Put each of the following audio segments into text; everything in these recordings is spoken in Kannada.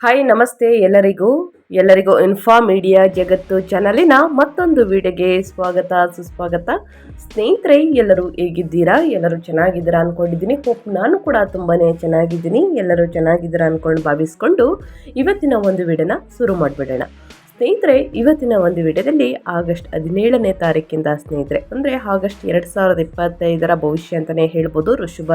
ಹಾಯ್ ನಮಸ್ತೆ ಎಲ್ಲರಿಗೂ ಇನ್ಫಾ ಮೀಡಿಯಾ ಜಗತ್ತು ಚಾನಲಿನ ಮತ್ತೊಂದು ವಿಡಿಯೋಗೆ ಸ್ವಾಗತ ಸುಸ್ವಾಗತ. ಸ್ನೇಹಿತರೆ, ಎಲ್ಲರೂ ಹೇಗಿದ್ದೀರಾ? ಎಲ್ಲರೂ ಚೆನ್ನಾಗಿದ್ದೀರಾ ಅಂದ್ಕೊಂಡಿದ್ದೀನಿ. ಹೋಪ್ ನಾನು ಕೂಡ ತುಂಬಾ ಚೆನ್ನಾಗಿದ್ದೀನಿ. ಎಲ್ಲರೂ ಚೆನ್ನಾಗಿದ್ದೀರಾ ಅಂದ್ಕೊಂಡು ಭಾವಿಸ್ಕೊಂಡು ಇವತ್ತಿನ ಒಂದು ವಿಡಿಯೋನ ಶುರು ಮಾಡಿಬಿಡೋಣ. ಸ್ನೇಹಿತರೆ, ಇವತ್ತಿನ ಒಂದು ವಿಡಿಯೋದಲ್ಲಿ ಆಗಸ್ಟ್ 17ನೇ ತಾರೀಕಿಂದ ಸ್ನೇಹಿತರೆ ಅಂದರೆ ಆಗಸ್ಟ್ 2025 ಭವಿಷ್ಯ ಅಂತಲೇ ಹೇಳ್ಬೋದು. ವೃಷಭ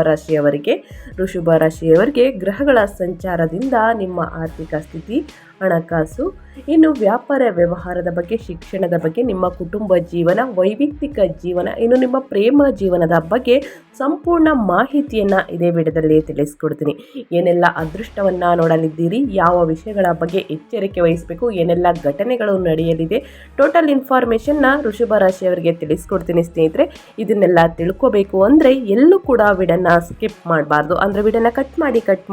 ರಾಶಿಯವರಿಗೆ ಗ್ರಹಗಳ ಸಂಚಾರದಿಂದ ನಿಮ್ಮ ಆರ್ಥಿಕ ಸ್ಥಿತಿ, ಹಣಕಾಸು, ಇನ್ನು ವ್ಯಾಪಾರ ವ್ಯವಹಾರದ ಬಗ್ಗೆ, ಶಿಕ್ಷಣದ ಬಗ್ಗೆ, ನಿಮ್ಮ ಕುಟುಂಬ ಜೀವನ, ವೈಯಕ್ತಿಕ ಜೀವನ, ಇನ್ನು ನಿಮ್ಮ ಪ್ರೇಮ ಜೀವನದ ಬಗ್ಗೆ ಸಂಪೂರ್ಣ ಮಾಹಿತಿಯನ್ನು ಇದೇ ವಿಡಿಯೋದಲ್ಲಿ ತಿಳಿಸ್ಕೊಡ್ತೀನಿ. ಏನೆಲ್ಲ ಅದೃಷ್ಟವನ್ನು ನೋಡಲಿದ್ದೀರಿ, ಯಾವ ವಿಷಯಗಳ ಬಗ್ಗೆ ಎಚ್ಚರಿಕೆ ವಹಿಸಬೇಕು, ಏನೆಲ್ಲ ಘಟನೆಗಳು ನಡೆಯಲಿದೆ, ಟೋಟಲ್ ಇನ್ಫಾರ್ಮೇಷನ್ನ ವೃಷಭ ರಾಶಿಯವರಿಗೆ ತಿಳಿಸ್ಕೊಡ್ತೀನಿ ಸ್ನೇಹಿತರೆ. ಇದನ್ನೆಲ್ಲ ತಿಳ್ಕೋಬೇಕು ಅಂದರೆ ಎಲ್ಲೂ ಕೂಡ ವಿಡಿಯೋನ ಸ್ಕಿಪ್ ಮಾಡಬಾರ್ದು. ಅಂದರೆ ವಿಡಿಯೋನ ಕಟ್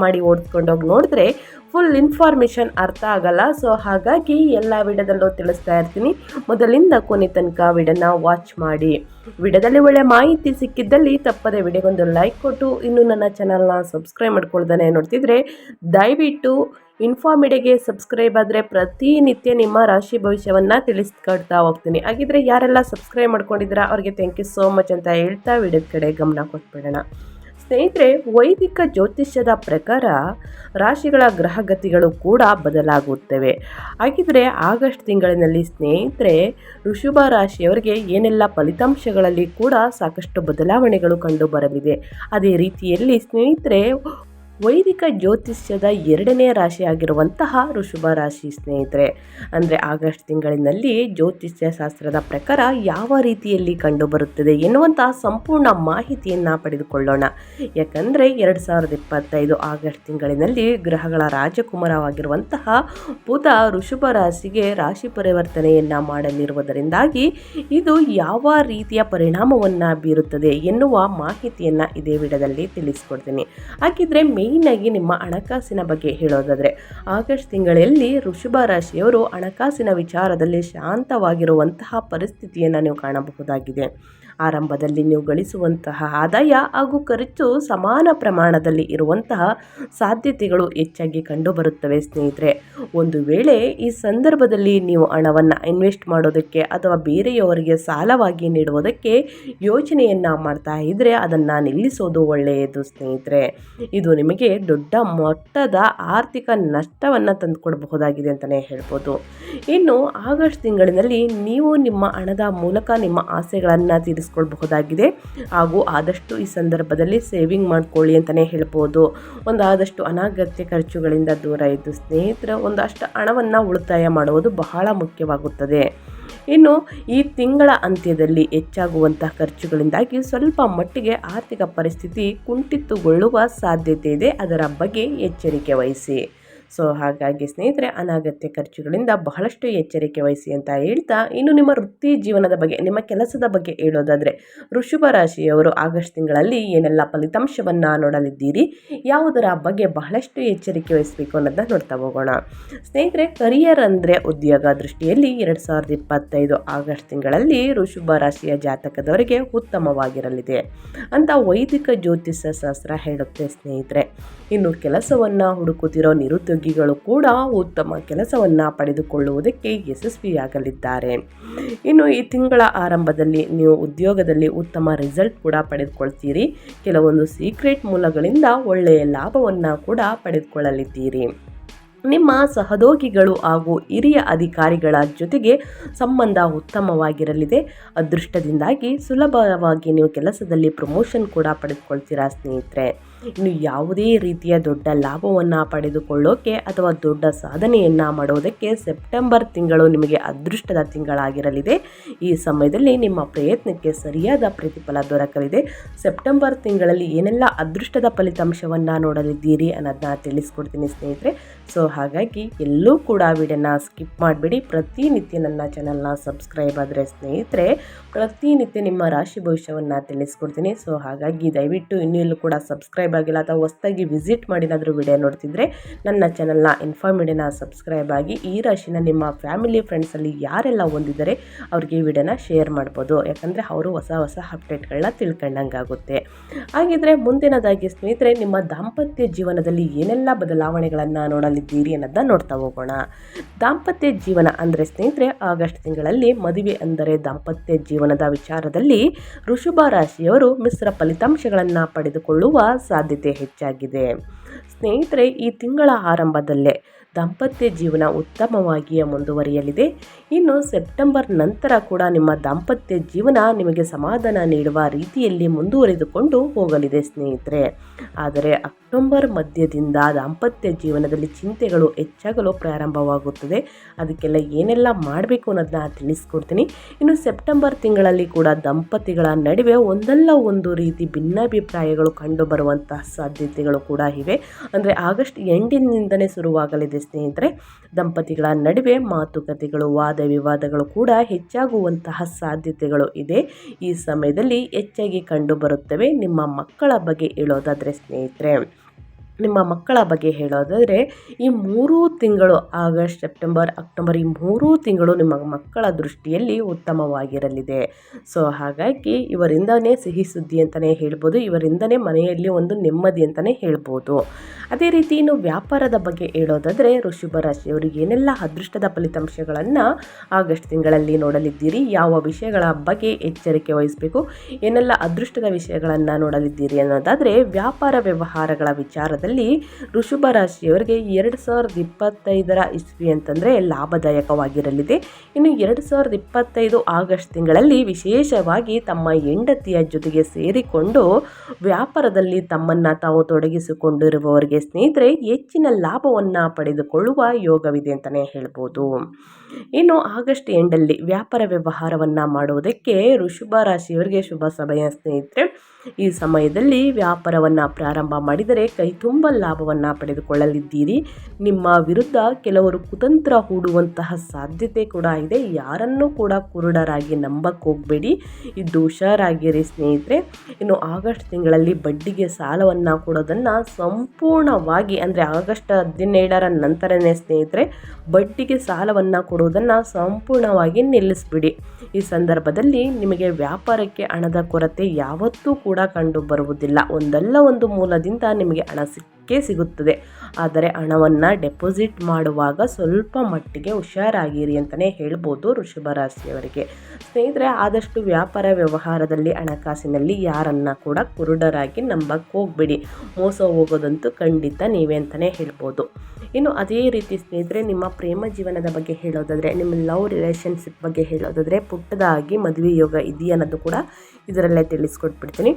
ಮಾಡಿ ಓಡಿಸ್ಕೊಂಡೋಗಿ ನೋಡಿದ್ರೆ ಫುಲ್ ಇನ್ಫಾರ್ಮೇಷನ್ ಅರ್ಥ ಆಗಲ್ಲ. ಸೊ ಹಾಗಾಗಿ ಎಲ್ಲ ವಿಡಿಯೋದಲ್ಲೂ ತಿಳಿಸ್ತಾ ಇರ್ತೀನಿ. ಮೊದಲಿಂದ ಕೊನೆ ತನಕ ವಿಡಿಯೋನ ವಾಚ್ ಮಾಡಿ. ವಿಡಿಯೋದಲ್ಲಿ ಒಳ್ಳೆ ಮಾಹಿತಿ ಸಿಕ್ಕಿದ್ದಲ್ಲಿ ತಪ್ಪದೆ ವಿಡಿಯೋಗೊಂದು ಲೈಕ್ ಕೊಟ್ಟು, ಇನ್ನು ನನ್ನ ಚಾನಲ್ನ ಸಬ್ಸ್ಕ್ರೈಬ್ ಮಾಡ್ಕೊಳ್ದೇ ನೋಡ್ತಿದ್ರೆ ದಯವಿಟ್ಟು ಇನ್ಫಾ ಮೀಡಿಯಾಗೆ ಸಬ್ಸ್ಕ್ರೈಬ್ ಆದರೆ ಪ್ರತಿನಿತ್ಯ ನಿಮ್ಮ ರಾಶಿ ಭವಿಷ್ಯವನ್ನು ತಿಳಿಸ್ಕೊಡ್ತಾ ಹೋಗ್ತೀನಿ. ಹಾಗಿದ್ರೆ ಯಾರೆಲ್ಲ ಸಬ್ಸ್ಕ್ರೈಬ್ ಮಾಡ್ಕೊಂಡಿದ್ದೀರಾ ಅವ್ರಿಗೆ ಥ್ಯಾಂಕ್ ಯು ಸೋ ಮಚ್ ಅಂತ ಹೇಳ್ತಾ ವಿಡಿಯೋದ ಕಡೆ ಗಮನ ಕೊಟ್ಬಿಡೋಣ. ಸ್ನೇಹಿತರೆ, ವೈದಿಕ ಜ್ಯೋತಿಷ್ಯದ ಪ್ರಕಾರ ರಾಶಿಗಳ ಗ್ರಹಗತಿಗಳು ಕೂಡ ಬದಲಾಗುತ್ತವೆ. ಹಾಗಿದ್ರೆ ಆಗಸ್ಟ್ ತಿಂಗಳಿನಲ್ಲಿ ಸ್ನೇಹಿತರೆ ವೃಷಭ ರಾಶಿಯವರಿಗೆ ಏನೆಲ್ಲ ಫಲಿತಾಂಶಗಳಲ್ಲಿ ಕೂಡ ಸಾಕಷ್ಟು ಬದಲಾವಣೆಗಳು ಕಂಡು ಬರಲಿದೆ. ಅದೇ ರೀತಿಯಲ್ಲಿ ಸ್ನೇಹಿತರೆ ವೈದಿಕ ಜ್ಯೋತಿಷ್ಯದ 2ನೇ ರಾಶಿ ಆಗಿರುವಂತಹ ವೃಷಭ ರಾಶಿ ಸ್ನೇಹಿತರೆ ಅಂದರೆ ಆಗಸ್ಟ್ ತಿಂಗಳಿನಲ್ಲಿ ಜ್ಯೋತಿಷ್ಯ ಶಾಸ್ತ್ರದ ಪ್ರಕಾರ ಯಾವ ರೀತಿಯಲ್ಲಿ ಕಂಡುಬರುತ್ತದೆ ಎನ್ನುವಂತಹ ಸಂಪೂರ್ಣ ಮಾಹಿತಿಯನ್ನು ಪಡೆದುಕೊಳ್ಳೋಣ. ಯಾಕಂದರೆ 2025 ಆಗಸ್ಟ್ ತಿಂಗಳಿನಲ್ಲಿ ಗ್ರಹಗಳ ರಾಜಕುಮಾರವಾಗಿರುವಂತಹ ಬುಧ ವೃಷಭ ರಾಶಿಗೆ ರಾಶಿ ಪರಿವರ್ತನೆಯನ್ನು ಮಾಡಲಿರುವುದರಿಂದಾಗಿ ಇದು ಯಾವ ರೀತಿಯ ಪರಿಣಾಮವನ್ನು ಬೀರುತ್ತದೆ ಎನ್ನುವ ಮಾಹಿತಿಯನ್ನು ಇದೇ ವಿಡಿಯೋದಲ್ಲಿ ತಿಳಿಸ್ಕೊಡ್ತೀನಿ. ಹಾಗಿದ್ರೆ ಆಗಿ ನಿಮ್ಮ ಹಣಕಾಸಿನ ಬಗ್ಗೆ ಹೇಳೋದಾದರೆ ಆಗಸ್ಟ್ ತಿಂಗಳಲ್ಲಿ ವೃಷಭ ರಾಶಿಯವರು ಹಣಕಾಸಿನ ವಿಚಾರದಲ್ಲಿ ಶಾಂತವಾಗಿರುವಂತಹ ಪರಿಸ್ಥಿತಿಯನ್ನು ನೀವು ಕಾಣಬಹುದಾಗಿದೆ. ಆರಂಭದಲ್ಲಿ ನೀವು ಗಳಿಸುವಂತಹ ಆದಾಯ ಹಾಗೂ ಖರ್ಚು ಸಮಾನ ಪ್ರಮಾಣದಲ್ಲಿ ಇರುವಂತಹ ಸಾಧ್ಯತೆಗಳು ಹೆಚ್ಚಾಗಿ ಕಂಡುಬರುತ್ತವೆ ಸ್ನೇಹಿತರೆ. ಒಂದು ವೇಳೆ ಈ ಸಂದರ್ಭದಲ್ಲಿ ನೀವು ಹಣವನ್ನು ಇನ್ವೆಸ್ಟ್ ಮಾಡೋದಕ್ಕೆ ಅಥವಾ ಬೇರೆಯವರಿಗೆ ಸಾಲವಾಗಿ ನೀಡುವುದಕ್ಕೆ ಯೋಚನೆಯನ್ನು ಮಾಡ್ತಾ ಇದ್ದರೆ ಅದನ್ನು ನಿಲ್ಲಿಸೋದು ಒಳ್ಳೆಯದು ಸ್ನೇಹಿತರೆ. ಇದು ನಿಮಗೆ ದೊಡ್ಡ ಮೊತ್ತದ ಆರ್ಥಿಕ ನಷ್ಟವನ್ನು ತಂದುಕೊಡಬಹುದಾಗಿದೆ ಅಂತಲೇ ಹೇಳ್ಬೋದು. ಇನ್ನು ಆಗಸ್ಟ್ ತಿಂಗಳಿನಲ್ಲಿ ನೀವು ನಿಮ್ಮ ಹಣದ ಮೂಲಕ ನಿಮ್ಮ ಆಸೆಗಳನ್ನು ತೀರಿಸಿಕೊಳ್ಳಬಹುದಾಗಿದೆ ಹಾಗೂ ಆದಷ್ಟು ಈ ಸಂದರ್ಭದಲ್ಲಿ ಸೇವಿಂಗ್ ಮಾಡ್ಕೊಳ್ಳಿ ಅಂತಲೇ ಹೇಳ್ಬೋದು. ಆದಷ್ಟು ಅನಗತ್ಯ ಖರ್ಚುಗಳಿಂದ ದೂರ ಇದ್ದು ಸ್ನೇಹಿತರ ಒಂದಷ್ಟು ಹಣವನ್ನು ಉಳಿತಾಯ ಮಾಡುವುದು ಬಹಳ ಮುಖ್ಯವಾಗುತ್ತದೆ. ಇನ್ನು ಈ ತಿಂಗಳ ಅಂತ್ಯದಲ್ಲಿ ಹೆಚ್ಚಾಗುವಂತಹ ಖರ್ಚುಗಳಿಂದಾಗಿ ಸ್ವಲ್ಪ ಮಟ್ಟಿಗೆ ಆರ್ಥಿಕ ಪರಿಸ್ಥಿತಿ ಕುಂಠಿತಗೊಳ್ಳುವ ಸಾಧ್ಯತೆ ಇದೆ. ಅದರ ಬಗ್ಗೆ ಎಚ್ಚರಿಕೆ ವಹಿಸಿ. ಸೊ ಹಾಗಾಗಿ ಸ್ನೇಹಿತರೆ ಅನಗತ್ಯ ಖರ್ಚುಗಳಿಂದ ಬಹಳಷ್ಟು ಎಚ್ಚರಿಕೆ ವಹಿಸಿ ಅಂತ ಹೇಳ್ತಾ, ಇನ್ನು ನಿಮ್ಮ ವೃತ್ತಿ ಜೀವನದ ಬಗ್ಗೆ, ನಿಮ್ಮ ಕೆಲಸದ ಬಗ್ಗೆ ಹೇಳೋದಾದರೆ ವೃಷಭ ರಾಶಿಯವರು ಆಗಸ್ಟ್ ತಿಂಗಳಲ್ಲಿ ಏನೆಲ್ಲ ಫಲಿತಾಂಶವನ್ನು ನೋಡಲಿದ್ದೀರಿ, ಯಾವುದರ ಬಗ್ಗೆ ಬಹಳಷ್ಟು ಎಚ್ಚರಿಕೆ ವಹಿಸಬೇಕು ಅನ್ನೋದನ್ನ ನೋಡ್ತಾ ಹೋಗೋಣ. ಸ್ನೇಹಿತರೆ, ಕರಿಯರ್ ಅಂದರೆ ಉದ್ಯೋಗ ದೃಷ್ಟಿಯಲ್ಲಿ 2025 ಆಗಸ್ಟ್ ತಿಂಗಳಲ್ಲಿ ವೃಷಭ ರಾಶಿಯ ಜಾತಕದವರಿಗೆ ಉತ್ತಮವಾಗಿರಲಿದೆ ಅಂತ ವೈದಿಕ ಜ್ಯೋತಿಷ್ಯ ಶಾಸ್ತ್ರ ಹೇಳುತ್ತೆ ಸ್ನೇಹಿತರೆ. ಇನ್ನು ಕೆಲಸವನ್ನು ಹುಡುಕುತ್ತಿರೋ ನಿರುದ್ಯೋಗಿಗಳು ಕೂಡ ಉತ್ತಮ ಕೆಲಸವನ್ನು ಪಡೆದುಕೊಳ್ಳುವುದಕ್ಕೆ ಯಶಸ್ವಿಯಾಗಲಿದ್ದಾರೆ. ಇನ್ನು ಈ ತಿಂಗಳ ಆರಂಭದಲ್ಲಿ ನೀವು ಉದ್ಯೋಗದಲ್ಲಿ ಉತ್ತಮ ರಿಸಲ್ಟ್ ಕೂಡ ಪಡೆದುಕೊಳ್ತೀರಿ. ಕೆಲವೊಂದು ಸೀಕ್ರೆಟ್ ಮೂಲಗಳಿಂದ ಒಳ್ಳೆಯ ಲಾಭವನ್ನು ಕೂಡ ಪಡೆದುಕೊಳ್ಳಲಿದ್ದೀರಿ. ನಿಮ್ಮ ಸಹೋದ್ಯೋಗಿಗಳು ಹಾಗೂ ಹಿರಿಯ ಅಧಿಕಾರಿಗಳ ಜೊತೆಗೆ ಸಂಬಂಧ ಉತ್ತಮವಾಗಿರಲಿದೆ. ಅದೃಷ್ಟದಿಂದಾಗಿ ಸುಲಭವಾಗಿ ನೀವು ಕೆಲಸದಲ್ಲಿ ಪ್ರಮೋಷನ್ ಕೂಡ ಪಡೆದುಕೊಳ್ತೀರಾ ಸ್ನೇಹಿತರೆ. ಇನ್ನು ಯಾವುದೇ ರೀತಿಯ ದೊಡ್ಡ ಲಾಭವನ್ನು ಪಡೆದುಕೊಳ್ಳೋಕೆ ಅಥವಾ ದೊಡ್ಡ ಸಾಧನೆಯನ್ನು ಮಾಡೋದಕ್ಕೆ ಸೆಪ್ಟೆಂಬರ್ ತಿಂಗಳು ನಿಮಗೆ ಅದೃಷ್ಟದ ತಿಂಗಳಾಗಿರಲಿದೆ. ಈ ಸಮಯದಲ್ಲಿ ನಿಮ್ಮ ಪ್ರಯತ್ನಕ್ಕೆ ಸರಿಯಾದ ಪ್ರತಿಫಲ ದೊರಕಲಿದೆ. ಸೆಪ್ಟೆಂಬರ್ ತಿಂಗಳಲ್ಲಿ ಏನೆಲ್ಲ ಅದೃಷ್ಟದ ಫಲಿತಾಂಶವನ್ನು ನೋಡಲಿದ್ದೀರಿ ಅನ್ನೋದನ್ನ ತಿಳಿಸ್ಕೊಡ್ತೀನಿ ಸ್ನೇಹಿತರೆ. ಸೊ ಹಾಗಾಗಿ ಎಲ್ಲೂ ಕೂಡ ವಿಡಿಯೋನ ಸ್ಕಿಪ್ ಮಾಡಬೇಡಿ. ಪ್ರತಿನಿತ್ಯ ನನ್ನ ಚಾನಲ್ನ ಸಬ್ಸ್ಕ್ರೈಬ್ ಆದರೆ ಸ್ನೇಹಿತರೆ ಪ್ರತಿನಿತ್ಯ ನಿಮ್ಮ ರಾಶಿ ಭವಿಷ್ಯವನ್ನು ತಿಳಿಸ್ಕೊಡ್ತೀನಿ. ಸೊ ಹಾಗಾಗಿ ದಯವಿಟ್ಟು ಇನ್ನೂ ಕೂಡ ಸಬ್ಸ್ಕ್ರೈಬ್ ಸಬ್ಸ್ಕ್ರೈಬ್ ಆಗಿಲ್ಲ ಅಥವಾ ಹೊಸದಾಗಿ ವಿಸಿಟ್ ಮಾಡಿನಾದರೂ ವಿಡಿಯೋ ನೋಡ್ತಿದ್ರೆ ನನ್ನ ಚಾನಲ್ನ ಇನ್ಫಾರ್ಮೇಡಿಯನ್ನ ಸಬ್ಸ್ಕ್ರೈಬ್ ಆಗಿ ಈ ರಾಶಿನ ನಿಮ್ಮ ಫ್ಯಾಮಿಲಿ ಫ್ರೆಂಡ್ಸಲ್ಲಿ ಯಾರೆಲ್ಲ ಹೊಂದಿದ್ದಾರೆ ಅವ್ರಿಗೆ ಈ ವಿಡಿಯೋನ ಶೇರ್ ಮಾಡ್ಬೋದು. ಯಾಕಂದರೆ ಅವರು ಹೊಸ ಹೊಸ ಅಪ್ಡೇಟ್ಗಳನ್ನ ತಿಳ್ಕೊಂಡಂಗೆ ಆಗುತ್ತೆ. ಹಾಗಿದ್ರೆ ಮುಂದಿನದಾಗಿ ಸ್ನೇಹಿತರೆ, ನಿಮ್ಮ ದಾಂಪತ್ಯ ಜೀವನದಲ್ಲಿ ಏನೆಲ್ಲ ಬದಲಾವಣೆಗಳನ್ನು ನೋಡಲಿದ್ದೀರಿ ಅನ್ನೋದನ್ನ ನೋಡ್ತಾ ಹೋಗೋಣ. ದಾಂಪತ್ಯ ಜೀವನ ಅಂದರೆ ಸ್ನೇಹಿತರೆ, ಆಗಸ್ಟ್ ತಿಂಗಳಲ್ಲಿ ಮದುವೆ ಅಂದರೆ ದಾಂಪತ್ಯ ಜೀವನದ ವಿಚಾರದಲ್ಲಿ ವೃಷಭ ರಾಶಿಯವರು ಮಿಶ್ರ ಫಲಿತಾಂಶಗಳನ್ನು ಪಡೆದುಕೊಳ್ಳುವ ಸಾಧ್ಯತೆ ಹೆಚ್ಚಾಗಿದೆ. ಸ್ನೇಹಿತರೆ, ಈ ತಿಂಗಳ ಆರಂಭದಲ್ಲೇ ದಾಂಪತ್ಯ ಜೀವನ ಉತ್ತಮವಾಗಿಯೇ ಮುಂದುವರಿಯಲಿದೆ. ಇನ್ನು ಸೆಪ್ಟೆಂಬರ್ ನಂತರ ಕೂಡ ನಿಮ್ಮ ದಾಂಪತ್ಯ ಜೀವನ ನಿಮಗೆ ಸಮಾಧಾನ ನೀಡುವ ರೀತಿಯಲ್ಲಿ ಮುಂದುವರಿದುಕೊಂಡು ಹೋಗಲಿದೆ ಸ್ನೇಹಿತರೆ. ಆದರೆ ಅಕ್ಟೋಬರ್ ಮಧ್ಯದಿಂದ ದಾಂಪತ್ಯ ಜೀವನದಲ್ಲಿ ಚಿಂತೆಗಳು ಹೆಚ್ಚಾಗಲು ಪ್ರಾರಂಭವಾಗುತ್ತದೆ. ಅದಕ್ಕೆಲ್ಲ ಏನೆಲ್ಲ ಮಾಡಬೇಕು ಅನ್ನೋದನ್ನ ತಿಳಿಸ್ಕೊಡ್ತೀನಿ. ಇನ್ನು ಸೆಪ್ಟೆಂಬರ್ ತಿಂಗಳಲ್ಲಿ ಕೂಡ ದಂಪತಿಗಳ ನಡುವೆ ಒಂದಲ್ಲ ಒಂದು ರೀತಿ ಭಿನ್ನಾಭಿಪ್ರಾಯಗಳು ಕಂಡುಬರುವಂತಹ ಸಾಧ್ಯತೆಗಳು ಕೂಡ ಇವೆ. ಅಂದರೆ ಆಗಸ್ಟ್ ಎಂಡಿನಿಂದಲೇ ಶುರುವಾಗಲಿದೆ ಸ್ನೇಹಿತರೆ. ದಂಪತಿಗಳ ನಡುವೆ ಮಾತುಕತೆಗಳು, ವಾದ ವಿವಾದಗಳು ಕೂಡ ಹೆಚ್ಚಾಗುವಂತಹ ಸಾಧ್ಯತೆಗಳು ಇದೆ. ಈ ಸಮಯದಲ್ಲಿ ಹೆಚ್ಚಾಗಿ ಕಂಡುಬರುತ್ತವೆ. ನಿಮ್ಮ ಮಕ್ಕಳ ಬಗ್ಗೆ ಹೇಳೋದಾದರೆ ಸ್ನೇಹಿತರೆ, ಈ 3 ತಿಂಗಳು ಆಗಸ್ಟ್, ಸೆಪ್ಟೆಂಬರ್, ಅಕ್ಟೋಬರ್ ಈ 3 ತಿಂಗಳು ನಿಮ್ಮ ಮಕ್ಕಳ ದೃಷ್ಟಿಯಲ್ಲಿ ಉತ್ತಮವಾಗಿರಲಿದೆ. ಸೊ ಹಾಗಾಗಿ ಇವರಿಂದನೇ ಸಿಹಿ ಸುದ್ದಿ ಅಂತಲೇ ಹೇಳ್ಬೋದು. ಇವರಿಂದನೇ ಮನೆಯಲ್ಲಿ ಒಂದು ನೆಮ್ಮದಿ ಅಂತಲೇ ಹೇಳ್ಬೋದು. ಅದೇ ರೀತಿ ಇನ್ನು ವ್ಯಾಪಾರದ ಬಗ್ಗೆ ಹೇಳೋದಾದರೆ, ವೃಷಭ ರಾಶಿಯವರು ಏನೆಲ್ಲ ಅದೃಷ್ಟದ ಫಲಿತಾಂಶಗಳನ್ನು ಆಗಸ್ಟ್ ತಿಂಗಳಲ್ಲಿ ನೋಡಲಿದ್ದೀರಿ, ಯಾವ ವಿಷಯಗಳ ಬಗ್ಗೆ ಎಚ್ಚರಿಕೆ ವಹಿಸಬೇಕು, ಏನೆಲ್ಲ ಅದೃಷ್ಟದ ವಿಷಯಗಳನ್ನು ನೋಡಲಿದ್ದೀರಿ ಅನ್ನೋದಾದರೆ, ವ್ಯಾಪಾರ ವ್ಯವಹಾರಗಳ ವಿಚಾರದಲ್ಲಿ ವೃಷಭ ರಾಶಿಯವರಿಗೆ 2025 ಇಸ್ವಿ ಅಂತಂದರೆ ಲಾಭದಾಯಕವಾಗಿರಲಿದೆ. ಇನ್ನು 2025 ಆಗಸ್ಟ್ ತಿಂಗಳಲ್ಲಿ ವಿಶೇಷವಾಗಿ ತಮ್ಮ ಹೆಂಡತಿಯ ಜೊತೆಗೆ ಸೇರಿಕೊಂಡು ವ್ಯಾಪಾರದಲ್ಲಿ ತಮ್ಮನ್ನು ತಾವು ತೊಡಗಿಸಿಕೊಂಡಿರುವವರಿಗೆ ಸ್ನೇಹಿತರೆ ಹೆಚ್ಚಿನ ಲಾಭವನ್ನು ಪಡೆದುಕೊಳ್ಳುವ ಯೋಗವಿದೆ ಅಂತಲೇ ಹೇಳ್ಬೋದು. ಇನ್ನು ಆಗಸ್ಟ್ ಎಂಡಲ್ಲಿ ವ್ಯಾಪಾರ ವ್ಯವಹಾರವನ್ನು ಮಾಡುವುದಕ್ಕೆ ವೃಷಭ ರಾಶಿಯವರಿಗೆ ಶುಭ ಸಮಯ ಸ್ನೇಹಿತರೆ. ಈ ಸಮಯದಲ್ಲಿ ವ್ಯಾಪಾರವನ್ನು ಪ್ರಾರಂಭ ಮಾಡಿದರೆ ಕೈ ತುಂಬ ಲಾಭವನ್ನು ಪಡೆದುಕೊಳ್ಳಲಿದ್ದೀರಿ. ನಿಮ್ಮ ವಿರುದ್ಧ ಕೆಲವರು ಕುತಂತ್ರ ಹೂಡುವಂತಹ ಸಾಧ್ಯತೆ ಕೂಡ ಇದೆ. ಯಾರನ್ನೂ ಕೂಡ ಕುರುಡರಾಗಿ ನಂಬಕ್ಕೆ ಹೋಗಬೇಡಿ, ಇದು ಹುಷಾರಾಗಿರಿ ಸ್ನೇಹಿತರೆ. ಇನ್ನು ಆಗಸ್ಟ್ ತಿಂಗಳಲ್ಲಿ ಬಡ್ಡಿಗೆ ಸಾಲವನ್ನು ಕೊಡೋದನ್ನು ಸಂಪೂರ್ಣವಾಗಿ, ಅಂದರೆ ಆಗಸ್ಟ್ 17ರ ನಂತರನೇ ಸ್ನೇಹಿತರೆ, ಬಡ್ಡಿಗೆ ಸಾಲವನ್ನು ಕೊಡುವುದನ್ನು ಸಂಪೂರ್ಣವಾಗಿ ನಿಲ್ಲಿಸ್ಬಿಡಿ. ಈ ಸಂದರ್ಭದಲ್ಲಿ ನಿಮಗೆ ವ್ಯಾಪಾರಕ್ಕೆ ಹಣದ ಕೊರತೆ ಯಾವತ್ತೂ ಕೂಡ ಕಂಡು ಬರುವುದಿಲ್ಲ. ಒಂದಲ್ಲ ಒಂದು ಮೂಲದಿಂದ ನಿಮಗೆ ಹಣ ಸಿಗುತ್ತದೆ. ಆದರೆ ಹಣವನ್ನು ಡೆಪಾಸಿಟ್ ಮಾಡುವಾಗ ಸ್ವಲ್ಪ ಮಟ್ಟಿಗೆ ಹುಷಾರಾಗಿರಿ ಅಂತಲೇ ಹೇಳ್ಬೋದು ವೃಷಭ ರಾಶಿಯವರಿಗೆ. ಸ್ನೇಹಿತರೆ, ಆದಷ್ಟು ವ್ಯಾಪಾರ ವ್ಯವಹಾರದಲ್ಲಿ ಹಣಕಾಸಿನಲ್ಲಿ ಯಾರನ್ನ ಕೂಡ ಕುರುಡರಾಗಿ ನಂಬಕ್ಕೆ ಹೋಗಬೇಡಿ. ಮೋಸ ಹೋಗೋದಂತೂ ಖಂಡಿತ ನೀವೇ ಅಂತಲೇ ಹೇಳ್ಬೋದು. ಇನ್ನು ಅದೇ ರೀತಿ ಸ್ನೇಹಿತರೆ, ನಿಮ್ಮ ಪ್ರೇಮ ಜೀವನದ ಬಗ್ಗೆ ಹೇಳೋದಾದರೆ, ನಿಮ್ಮ ಲವ್ ರಿಲೇಷನ್ಶಿಪ್ ಬಗ್ಗೆ ಹೇಳೋದಾದರೆ, ಪುಟ್ಟದಾಗಿ ಮದುವೆ ಯೋಗ ಇದೆಯಾ ಅನ್ನೋದು ಕೂಡ ಇದರಲ್ಲೇ ತಿಳಿಸ್ಕೊಟ್ಬಿಡ್ತೀನಿ.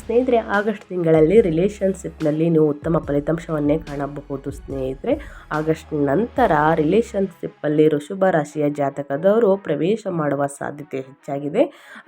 ಸ್ನೇಹಿತರೆ, ಆಗಸ್ಟ್ ತಿಂಗಳಲ್ಲಿ ರಿಲೇಷನ್ಶಿಪ್ನಲ್ಲಿ ನೀವು ಉತ್ತಮ ಫಲಿತಾಂಶವನ್ನೇ ಕಾಣಬಹುದು ಸ್ನೇಹಿತರೆ. ಆಗಸ್ಟ್ ನಂತರ ರಿಲೇಷನ್ಶಿಪ್ಪಲ್ಲಿ ವೃಷಭ ರಾಶಿಯ ಜಾತಕದವರು ಪ್ರವೇಶ ಮಾಡುವ ಸಾಧ್ಯತೆ ಹೆಚ್ಚಾಗಿದೆ.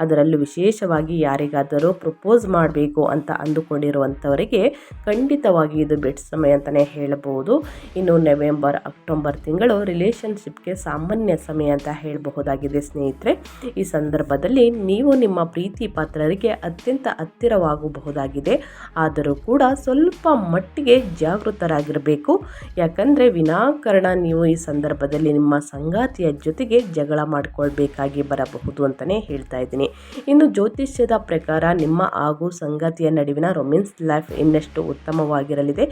ಅದರಲ್ಲೂ ವಿಶೇಷವಾಗಿ ಯಾರಿಗಾದರೂ ಪ್ರಪೋಸ್ ಮಾಡಬೇಕು ಅಂತ ಅಂದುಕೊಂಡಿರುವಂಥವರಿಗೆ ಖಂಡಿತವಾಗಿ ಇದು ಬೆಸ್ಟ್ ಸಮಯ ಅಂತಲೇ ಹೇಳಬಹುದು. ಇನ್ನು ನವೆಂಬರ್, ಅಕ್ಟೋಬರ್ ತಿಂಗಳು ರಿಲೇಷನ್ಶಿಪ್ಗೆ ಸಾಮಾನ್ಯ ಸಮಯ ಅಂತ ಹೇಳಬಹುದಾಗಿದೆ ಸ್ನೇಹಿತರೆ. ಈ ಸಂದರ್ಭದಲ್ಲಿ ನೀವು ನಿಮ್ಮ ಪ್ರೀತಿ ಪಾತ್ರರಿಗೆ ಅತ್ಯಂತ ಹತ್ತಿರವಾಗಬಹುದಾಗಿದೆ. ಆದರೂ ಕೂಡ ಸ್ವಲ್ಪ ಮಟ್ಟಿಗೆ ಜಾಗೃತರಾಗಿರಬೇಕು. ಯಾಕಂದರೆ ವಿನಾಕಾರಣ ನೀವು ಈ ಸಂದರ್ಭದಲ್ಲಿ ನಿಮ್ಮ ಸಂಗಾತಿಯ ಜೊತೆಗೆ ಜಗಳ ಮಾಡಿಕೊಳ್ಬೇಕಾಗಿ ಬರಬಹುದು ಅಂತಲೇ ಹೇಳ್ತಾ ಇದ್ದೀನಿ. ಇನ್ನು ಜ್ಯೋತಿಷ್ಯದ ಪ್ರಕಾರ ನಿಮ್ಮ ಹಾಗೂ ಸಂಗಾತಿಯ ನಡುವಿನ ರೊಮ್ಯಾನ್ಸ್ ಲೈಫ್ ಇನ್ನಷ್ಟು ಉತ್ತಮವಾಗಿರಲಿದೆ.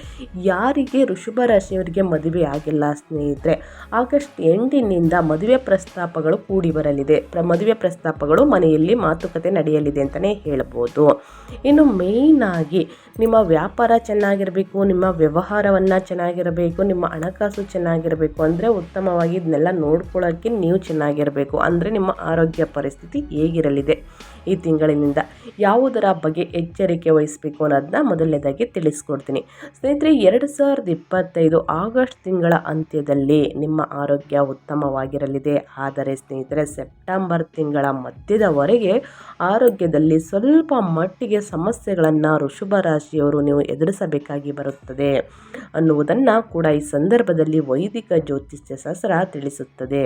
ಯಾರಿಗೆ ವೃಷಭ ರಾಶಿಯವರಿಗೆ ಮದುವೆ ಆಗಿಲ್ಲ ಸ್ನೇಹಿತರೆ, ಆಗಸ್ಟ್ ಎಂಡಿನಿಂದ ಮದುವೆ ಪ್ರಸ್ತಾಪಗಳು ಕೂಡಿ ಬರಲಿದೆ. ಮದುವೆ ಪ್ರಸ್ತಾಪಗಳು ಮನೆಯಲ್ಲಿ ಮಾತುಕತೆ ನಡೆಯಲಿದೆ ಅಂತಲೇ ಹೇಳ್ಬೋದು. ಇನ್ನು ಮೇಯ್ನ್ ಆಗಿ ನಿಮ್ಮ ವ್ಯಾಪಾರ ಚೆನ್ನಾಗಿರಬೇಕು, ನಿಮ್ಮ ವ್ಯವಹಾರವನ್ನು ಚೆನ್ನಾಗಿರಬೇಕು, ನಿಮ್ಮ ಹಣಕಾಸು ಚೆನ್ನಾಗಿರಬೇಕು ಅಂದರೆ ಉತ್ತಮವಾಗಿ ಇದನ್ನೆಲ್ಲ ನೋಡ್ಕೊಳ್ಳೋಕ್ಕೆ ನೀವು ಚೆನ್ನಾಗಿರಬೇಕು. ಅಂದರೆ ನಿಮ್ಮ ಆರೋಗ್ಯ ಪರಿಸ್ಥಿತಿ ಹೇಗಿರಲಿದೆ, ಈ ತಿಂಗಳಿನಿಂದ ಯಾವುದರ ಬಗ್ಗೆ ಎಚ್ಚರಿಕೆ ವಹಿಸಬೇಕು ಅನ್ನೋದನ್ನ ಮೊದಲನೇದಾಗಿ ತಿಳಿಸ್ಕೊಡ್ತೀನಿ ಸ್ನೇಹಿತರೆ. 2025 ಆಗಸ್ಟ್ ತಿಂಗಳ ಅಂತ್ಯದಲ್ಲಿ ನಿಮ್ಮ ಆರೋಗ್ಯ ಉತ್ತಮವಾಗಿರಲಿದೆ. ಆದರೆ ಸ್ನೇಹಿತರೆ, ಸೆಪ್ಟೆಂಬರ್ ತಿಂಗಳ ಮಧ್ಯದವರೆಗೆ ಆರೋಗ್ಯದಲ್ಲಿ ಸ್ವಲ್ಪ ಮಟ್ಟಿಗೆ ಸಮಸ್ಯೆಗಳನ್ನು ವೃಷಭ ರಾಶಿ ರಾಶಿಯವರು ನೀವು ಎದುರಿಸಬೇಕಾಗಿ ಬರುತ್ತದೆ ಅನ್ನುವುದನ್ನು ಕೂಡ ಈ ಸಂದರ್ಭದಲ್ಲಿ ವೈದಿಕ ಜ್ಯೋತಿಷ್ಯ ಶಾಸ್ತ್ರ ತಿಳಿಸುತ್ತದೆ.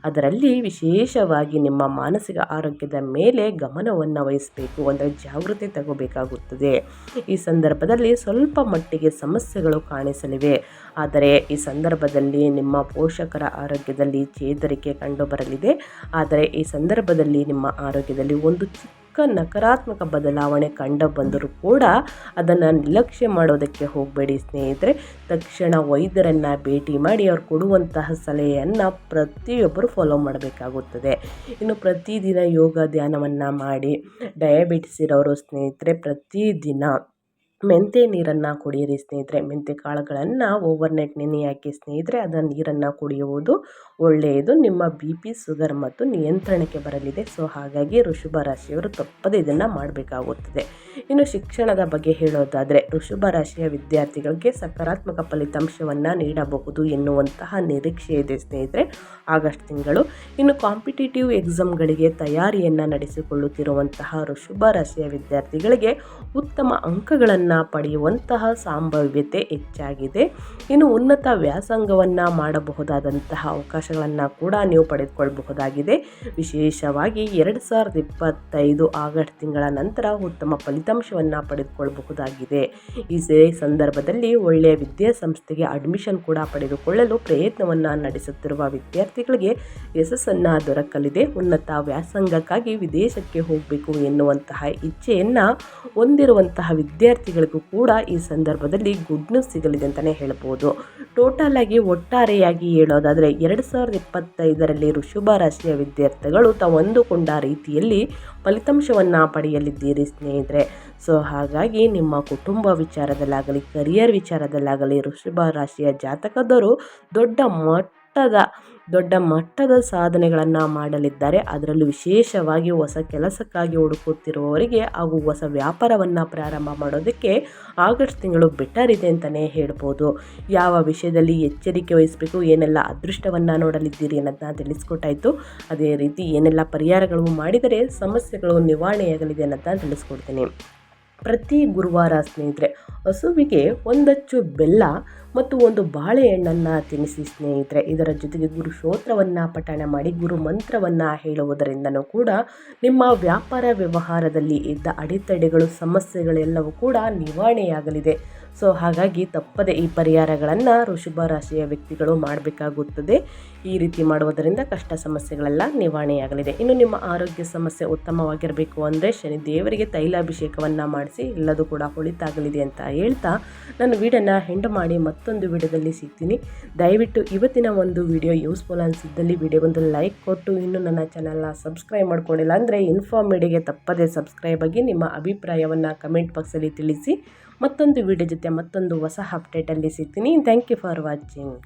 ಅದರಲ್ಲಿ ವಿಶೇಷವಾಗಿ ನಿಮ್ಮ ಮಾನಸಿಕ ಆರೋಗ್ಯದ ಮೇಲೆ ಗಮನವನ್ನು ವಹಿಸಬೇಕು, ಅಂದರೆ ಜಾಗೃತಿ ತಗೋಬೇಕಾಗುತ್ತದೆ. ಈ ಸಂದರ್ಭದಲ್ಲಿ ಸ್ವಲ್ಪ ಮಟ್ಟಿಗೆ ಸಮಸ್ಯೆಗಳು ಕಾಣಿಸಲಿವೆ, ಆದರೆ ಈ ಸಂದರ್ಭದಲ್ಲಿ ನಿಮ್ಮ ಪೋಷಕರ ಆರೋಗ್ಯದಲ್ಲಿ ಚೇತರಿಕೆ ಕಂಡುಬರಲಿದೆ. ಆದರೆ ಈ ಸಂದರ್ಭದಲ್ಲಿ ನಿಮ್ಮ ಆರೋಗ್ಯದಲ್ಲಿ ಒಂದು ಚಿಕ್ಕ ನಕಾರಾತ್ಮಕ ಬದಲಾವಣೆ ಕಂಡು ಬಂದರೂ ಕೂಡ ಅದನ್ನು ನಿರ್ಲಕ್ಷ್ಯ ಮಾಡೋದಕ್ಕೆ ಹೋಗಬೇಡಿ ಸ್ನೇಹಿತರೆ. ತಕ್ಷಣ ವೈದ್ಯರನ್ನು ಭೇಟಿ ಮಾಡಿ ಅವ್ರು ಕೊಡುವಂತಹ ಸಲಹೆಯನ್ನು ಪ್ರತಿಯೊಬ್ಬರು ಫಾಲೋ ಮಾಡಬೇಕಾಗುತ್ತದೆ. ಇನ್ನು ಪ್ರತಿದಿನ ಯೋಗ ಧ್ಯಾನವನ್ನು ಮಾಡಿ. ಡಯಾಬಿಟಿಸ್ ಇರೋರು ಸ್ನೇಹಿತರೆ ಪ್ರತಿದಿನ ಮೆಂತ್ಯ ನೀರನ್ನು ಕುಡಿಯಿರಿ ಸ್ನೇಹಿತರೆ. ಮೆಂತ್ಯ ಕಾಳುಗಳನ್ನು ಓವರ್ನೈಟ್ ನೆನೆ ಹಾಕಿ ಸ್ನೇಹಿತರೆ ಅದರ ನೀರನ್ನು ಕುಡಿಯುವುದು ಒಳ್ಳೆಯದು. ನಿಮ್ಮ BP ಶುಗರ್ ಮತ್ತು ನಿಯಂತ್ರಣಕ್ಕೆ ಬರಲಿದೆ. ಸೊ ಹಾಗಾಗಿ ವೃಷಭ ರಾಶಿಯವರು ತಪ್ಪದೆ ಇದನ್ನು ಮಾಡಬೇಕಾಗುತ್ತದೆ. ಇನ್ನು ಶಿಕ್ಷಣದ ಬಗ್ಗೆ ಹೇಳೋದಾದರೆ ವೃಷಭ ರಾಶಿಯ ವಿದ್ಯಾರ್ಥಿಗಳಿಗೆ ಸಕಾರಾತ್ಮಕ ಫಲಿತಾಂಶವನ್ನು ನೀಡಬಹುದು ಎನ್ನುವಂತಹ ನಿರೀಕ್ಷೆ ಇದೆ ಸ್ನೇಹಿತರೆ ಆಗಸ್ಟ್ ತಿಂಗಳು. ಇನ್ನು ಕಾಂಪಿಟೇಟಿವ್ ಎಕ್ಸಾಮ್ಗಳಿಗೆ ತಯಾರಿಯನ್ನು ನಡೆಸಿಕೊಳ್ಳುತ್ತಿರುವಂತಹ ವೃಷಭ ರಾಶಿಯ ವಿದ್ಯಾರ್ಥಿಗಳಿಗೆ ಉತ್ತಮ ಅಂಕಗಳನ್ನು ಪಡೆಯುವಂತಹ ಸಂಭಾವ್ಯತೆ ಹೆಚ್ಚಾಗಿದೆ. ಇನ್ನು ಉನ್ನತ ವ್ಯಾಸಂಗವನ್ನು ಮಾಡಬಹುದಾದಂತಹ ಅವಕಾಶಗಳನ್ನು ಕೂಡ ನೀವು ಪಡೆದುಕೊಳ್ಳಬಹುದಾಗಿದೆ. ವಿಶೇಷವಾಗಿ 2025 ಆಗಸ್ಟ್ ತಿಂಗಳ ನಂತರ ಉತ್ತಮ ಫಲಿತಾಂಶವನ್ನು ಪಡೆದುಕೊಳ್ಳಬಹುದಾಗಿದೆ. ಈ ಸಂದರ್ಭದಲ್ಲಿ ಒಳ್ಳೆಯ ವಿದ್ಯಾಸಂಸ್ಥೆಗೆ ಅಡ್ಮಿಷನ್ ಕೂಡ ಪಡೆದುಕೊಳ್ಳಲು ಪ್ರಯತ್ನವನ್ನು ನಡೆಸುತ್ತಿರುವ ವಿದ್ಯಾರ್ಥಿಗಳಿಗೆ ಯಶಸ್ಸನ್ನು ದೊರಕಲಿದೆ. ಉನ್ನತ ವ್ಯಾಸಂಗಕ್ಕಾಗಿ ವಿದೇಶಕ್ಕೆ ಹೋಗಬೇಕು ಎನ್ನುವಂತಹ ಇಚ್ಛೆಯನ್ನು ಹೊಂದಿರುವಂತಹ ವಿದ್ಯಾರ್ಥಿಗಳಿಗೂ ಕೂಡ ಈ ಸಂದರ್ಭದಲ್ಲಿ ಗುಡ್ ನ್ಯೂಸ್ ಸಿಗಲಿದೆ ಅಂತಲೇ ಹೇಳ್ಬೋದು. ಟೋಟಲ್ ಆಗಿ ಒಟ್ಟಾರೆಯಾಗಿ ಹೇಳೋದಾದರೆ 2025ರಲ್ಲಿ ವೃಷಭ ರಾಶಿಯ ವಿದ್ಯಾರ್ಥಿಗಳು ತಾವು ಅಂದುಕೊಂಡ ರೀತಿಯಲ್ಲಿ ಫಲಿತಾಂಶವನ್ನು ಪಡೆಯಲಿದ್ದೀರಿ ಸ್ನೇಹಿತರೆ. ಸೊ ಹಾಗಾಗಿ ನಿಮ್ಮ ಕುಟುಂಬ ವಿಚಾರದಲ್ಲಾಗಲಿ ಕರಿಯರ್ ವಿಚಾರದಲ್ಲಾಗಲಿ ವೃಷಭ ರಾಶಿಯ ಜಾತಕದವರು ದೊಡ್ಡ ಮಟ್ಟದ ಸಾಧನೆಗಳನ್ನು ಮಾಡಲಿದ್ದಾರೆ. ಅದರಲ್ಲೂ ವಿಶೇಷವಾಗಿ ಹೊಸ ಕೆಲಸಕ್ಕಾಗಿ ಹುಡುಕುತ್ತಿರುವವರಿಗೆ ಹಾಗೂ ಹೊಸ ವ್ಯಾಪಾರವನ್ನು ಪ್ರಾರಂಭ ಮಾಡೋದಕ್ಕೆ ಆಗಸ್ಟ್ ತಿಂಗಳು ಬೆಟರ್ ಇದೆ ಅಂತಲೇ ಹೇಳ್ಬೋದು. ಯಾವ ವಿಷಯದಲ್ಲಿ ಎಚ್ಚರಿಕೆ ವಹಿಸಬೇಕು, ಏನೆಲ್ಲ ಅದೃಷ್ಟವನ್ನು ನೋಡಲಿದ್ದೀರಿ ಅನ್ನೋದನ್ನ ತಿಳಿಸ್ಕೊಟ್ಟಾಯಿತು. ಅದೇ ರೀತಿ ಏನೆಲ್ಲ ಪರಿಹಾರಗಳು ಮಾಡಿದರೆ ಸಮಸ್ಯೆಗಳು ನಿವಾರಣೆಯಾಗಲಿದೆ ಅನ್ನೋದನ್ನ ತಿಳಿಸ್ಕೊಡ್ತೀನಿ. ಪ್ರತಿ ಗುರುವಾರ ಸ್ನೇಹಿತರೆ ಹಸುವಿಗೆ ಒಂದಚ್ಚು ಬೆಲ್ಲ ಮತ್ತು ಒಂದು ಬಾಳೆಹಣ್ಣನ್ನು ತಿನ್ನಿಸಿ ಸ್ನೇಹಿತರೆ. ಇದರ ಜೊತೆಗೆ ಗುರು ಸ್ತೋತ್ರವನ್ನು ಪಠಣ ಮಾಡಿ ಗುರು ಮಂತ್ರವನ್ನು ಹೇಳುವುದರಿಂದನೂ ಕೂಡ ನಿಮ್ಮ ವ್ಯಾಪಾರ ವ್ಯವಹಾರದಲ್ಲಿ ಇದ್ದ ಅಡೆತಡೆಗಳು ಸಮಸ್ಯೆಗಳೆಲ್ಲವೂ ಕೂಡ ನಿವಾರಣೆಯಾಗಲಿದೆ. ಸೊ ಹಾಗಾಗಿ ತಪ್ಪದೆ ಈ ಪರಿಹಾರಗಳನ್ನು ವೃಷಭ ರಾಶಿಯ ವ್ಯಕ್ತಿಗಳು ಮಾಡಬೇಕಾಗುತ್ತದೆ. ಈ ರೀತಿ ಮಾಡುವುದರಿಂದ ಕಷ್ಟ ಸಮಸ್ಯೆಗಳೆಲ್ಲ ನಿವಾರಣೆಯಾಗಲಿದೆ. ಇನ್ನು ನಿಮ್ಮ ಆರೋಗ್ಯ ಸಮಸ್ಯೆ ಉತ್ತಮವಾಗಿರಬೇಕು ಅಂದರೆ ಶನಿ ದೇವರಿಗೆ ತೈಲಾಭಿಷೇಕವನ್ನು ಮಾಡಿಸಿ ಎಲ್ಲದೂ ಕೂಡ ಒಳಿತಾಗಲಿದೆ ಅಂತ ಹೇಳ್ತಾ ನಾನು ವಿಡಿಯೋನ ಹೆಂಡ್ ಮಾಡಿ ಮತ್ತೊಂದು ವಿಡಿಯೋದಲ್ಲಿ ಸಿಗ್ತೀನಿ. ದಯವಿಟ್ಟು ಇವತ್ತಿನ ಒಂದು ವಿಡಿಯೋ ಯೂಸ್ಫುಲ್ ಅನಿಸಿದ್ದಲ್ಲಿ ವಿಡಿಯೋಗೊಂದು ಲೈಕ್ ಕೊಟ್ಟು ಇನ್ನೂ ನನ್ನ ಚಾನಲ್ನ ಸಬ್ಸ್ಕ್ರೈಬ್ ಮಾಡ್ಕೊಂಡಿಲ್ಲ ಅಂದರೆ ಇನ್ಫಾರ್ಮ್ ಮೀಡಿಯಾಗೆ ತಪ್ಪದೆ ಸಬ್ಸ್ಕ್ರೈಬ್ ಆಗಿ ನಿಮ್ಮ ಅಭಿಪ್ರಾಯವನ್ನು ಕಮೆಂಟ್ ಬಾಕ್ಸಲ್ಲಿ ತಿಳಿಸಿ. ಮತ್ತೊಂದು ವಿಡಿಯೋ ಜೊತೆ ಮತ್ತೊಂದು ಹೊಸ ಅಪ್ಡೇಟಲ್ಲಿ ಸಿಗ್ತೀನಿ. Thank you for watching.